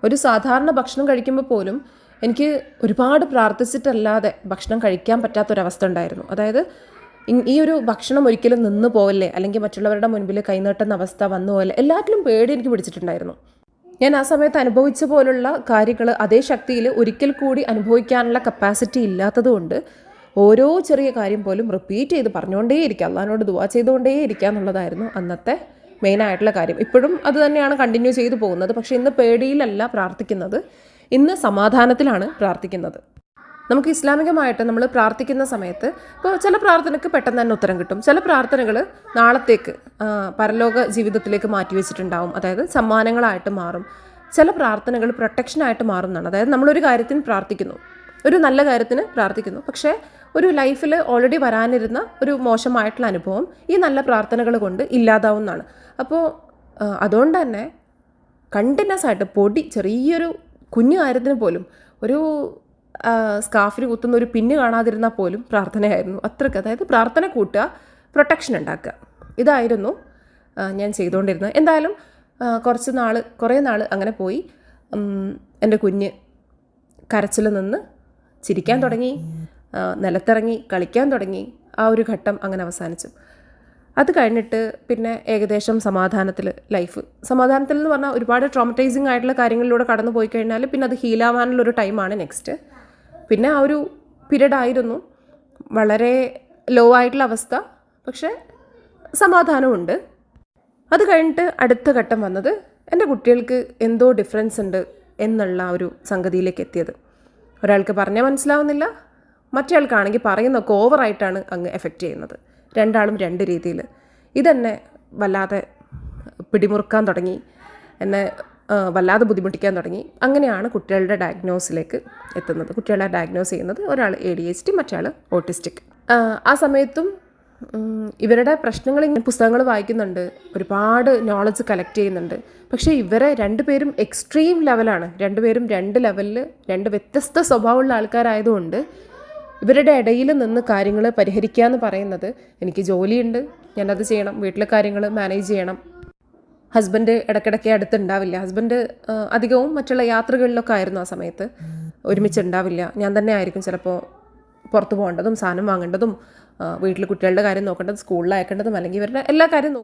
ഒരു സാധാരണ ഭക്ഷണം കഴിക്കുമ്പോൾ പോലും എനിക്ക് ഒരുപാട് പ്രാർത്ഥിച്ചിട്ടല്ലാതെ ഭക്ഷണം കഴിക്കാൻ പറ്റാത്തൊരവസ്ഥ ഉണ്ടായിരുന്നു. അതായത് ഈ ഒരു ഭക്ഷണം ഒരിക്കലും നിന്ന് പോവല്ലേ, അല്ലെങ്കിൽ മറ്റുള്ളവരുടെ മുൻപിൽ കൈനീട്ടുന്ന അവസ്ഥ വന്നു പോകല്ലേ, എല്ലാറ്റിലും പേടി എനിക്ക് പിടിച്ചിട്ടുണ്ടായിരുന്നു. ഞാൻ ആ സമയത്ത് അനുഭവിച്ച പോലുള്ള കാര്യങ്ങൾ അതേ ശക്തിയിൽ ഒരിക്കൽ കൂടി അനുഭവിക്കാനുള്ള കപ്പാസിറ്റി ഇല്ലാത്തതുകൊണ്ട് ഓരോ ചെറിയ കാര്യം പോലും റിപ്പീറ്റ് ചെയ്ത് പറഞ്ഞുകൊണ്ടേയിരിക്കുക, അള്ളാഹിനോട് ദുആ ചെയ്തുകൊണ്ടേയിരിക്കുക എന്നുള്ളതായിരുന്നു അന്നത്തെ മെയിനായിട്ടുള്ള കാര്യം. ഇപ്പോഴും അത് തന്നെയാണ് കണ്ടിന്യൂ ചെയ്തു പോകുന്നത്. പക്ഷേ ഇന്ന് പേടിയിലല്ല പ്രാർത്ഥിക്കുന്നത്, ഇന്ന് സമാധാനത്തിലാണ് പ്രാർത്ഥിക്കുന്നത്. നമുക്ക് ഇസ്ലാമികമായിട്ട് നമ്മൾ പ്രാർത്ഥിക്കുന്ന സമയത്ത് ഇപ്പോൾ ചില പ്രാർത്ഥനയ്ക്ക് പെട്ടെന്ന് തന്നെ ഉത്തരം കിട്ടും, ചില പ്രാർത്ഥനകൾ നാളത്തേക്ക് പരലോക ജീവിതത്തിലേക്ക് മാറ്റിവെച്ചിട്ടുണ്ടാവും, അതായത് സമ്മാനങ്ങളായിട്ട് മാറും. ചില പ്രാർത്ഥനകൾ പ്രൊട്ടക്ഷനായിട്ട് മാറും എന്നാണ്. അതായത് നമ്മളൊരു കാര്യത്തിന് പ്രാർത്ഥിക്കുന്നു, ഒരു നല്ല കാര്യത്തിന് പ്രാർത്ഥിക്കുന്നു, പക്ഷേ ഒരു ലൈഫിൽ ഓൾറെഡി വരാനിരുന്ന ഒരു മോശമായിട്ടുള്ള അനുഭവം ഈ നല്ല പ്രാർത്ഥനകൾ കൊണ്ട് ഇല്ലാതാവുന്നതാണ്. അപ്പോൾ അതുകൊണ്ട് തന്നെ കണ്ടിന്യൂസ് ആയിട്ട് ചെറിയൊരു കുഞ്ഞു കാര്യത്തിന് പോലും ഒരു സ്കാർഫിൽ കുത്തുന്ന ഒരു പിന്ന് കാണാതിരുന്നാൽ പോലും പ്രാർത്ഥനയായിരുന്നു അത്രയ്ക്ക്. അതായത് പ്രാർത്ഥന കൂട്ടുക, പ്രൊട്ടക്ഷൻ ഉണ്ടാക്കുക, ഇതായിരുന്നു ഞാൻ ചെയ്തുകൊണ്ടിരുന്നത്. എന്തായാലും കുറേ നാൾ അങ്ങനെ പോയി. എൻ്റെ കുഞ്ഞ് കരച്ചിൽ നിന്ന് ചിരിക്കാൻ തുടങ്ങി, നിലത്തിറങ്ങി കളിക്കാൻ തുടങ്ങി. ആ ഒരു ഘട്ടം അങ്ങനെ അവസാനിച്ചു. അത് കഴിഞ്ഞിട്ട് പിന്നെ ഏകദേശം സമാധാനത്തിൽ എന്ന് പറഞ്ഞാൽ ഒരുപാട് ട്രോമറ്റൈസിങ് ആയിട്ടുള്ള കാര്യങ്ങളിലൂടെ കടന്നു പോയി കഴിഞ്ഞാൽ പിന്നെ അത് ഹീലാവാനുള്ളൊരു ടൈമാണ് നെക്സ്റ്റ്. പിന്നെ ആ ഒരു പീരീഡ് ആയിരുന്നു വളരെ ലോ ആയിട്ടുള്ള അവസ്ഥ, പക്ഷേ സമാധാനമുണ്ട്. അത് കഴിഞ്ഞിട്ട് അടുത്ത ഘട്ടം വന്നത് എൻ്റെ കുട്ടികൾക്ക് എന്തോ ഡിഫറൻസ് ഉണ്ട് എന്നുള്ള ഒരു സംഗതിയിലേക്ക് എത്തിയത്. ഒരാൾക്ക് പറഞ്ഞാൽ മനസ്സിലാവുന്നില്ല, മറ്റേ ആൾക്കാണെങ്കിൽ പറയുന്നതൊക്കെ ഓവറായിട്ടാണ് അങ്ങ് എഫക്റ്റ് ചെയ്യുന്നത്. രണ്ടാളും രണ്ട് രീതിയിൽ. ഇതെന്നെ വല്ലാതെ പിടിമുറുക്കാൻ തുടങ്ങി, എന്നെ വല്ലാതെ ബുദ്ധിമുട്ടിക്കാൻ തുടങ്ങി. അങ്ങനെയാണ് കുട്ടികളുടെ ഡയഗ്നോസിലേക്ക് എത്തുന്നത്. കുട്ടികളെ ഡയഗ്നോസ് ചെയ്യുന്നത് ഒരാൾ ADHD, മറ്റേ ഓട്ടിസ്റ്റിക്. ആ സമയത്തും ഇവരുടെ പ്രശ്നങ്ങൾ പുസ്തകങ്ങൾ വായിക്കുന്നുണ്ട്, ഒരുപാട് നോളജ് കളക്ട് ചെയ്യുന്നുണ്ട്. പക്ഷേ ഇവരെ രണ്ടുപേരും എക്സ്ട്രീം ലെവലാണ്. രണ്ടുപേരും രണ്ട് ലെവലിൽ രണ്ട് വ്യത്യസ്ത സ്വഭാവമുള്ള ആൾക്കാരായതുകൊണ്ട് ഇവരുടെ ഇടയിൽ നിന്ന് കാര്യങ്ങൾ പരിഹരിക്കുക എന്ന് പറയുന്നത്, എനിക്ക് ജോലിയുണ്ട്, ഞാനത് ചെയ്യണം, വീട്ടിലെ കാര്യങ്ങൾ മാനേജ് ചെയ്യണം. ഹസ്ബൻഡ് ഇടയ്ക്കിടയ്ക്ക് അടുത്തുണ്ടാവില്ല. ഹസ്ബൻഡ് അധികവും മറ്റുള്ള യാത്രകളിലൊക്കെ ആയിരുന്നു ആ സമയത്ത്, ഒരുമിച്ചുണ്ടാവില്ല. ഞാൻ തന്നെ ആയിരിക്കും ചിലപ്പോൾ പുറത്ത് പോകേണ്ടതും സാധനം വാങ്ങേണ്ടതും വീട്ടിൽ കുട്ടികളുടെ കാര്യം നോക്കേണ്ടതും സ്കൂളിൽ അയക്കേണ്ടതും അല്ലെങ്കിൽ ഇവരുടെ എല്ലാ കാര്യം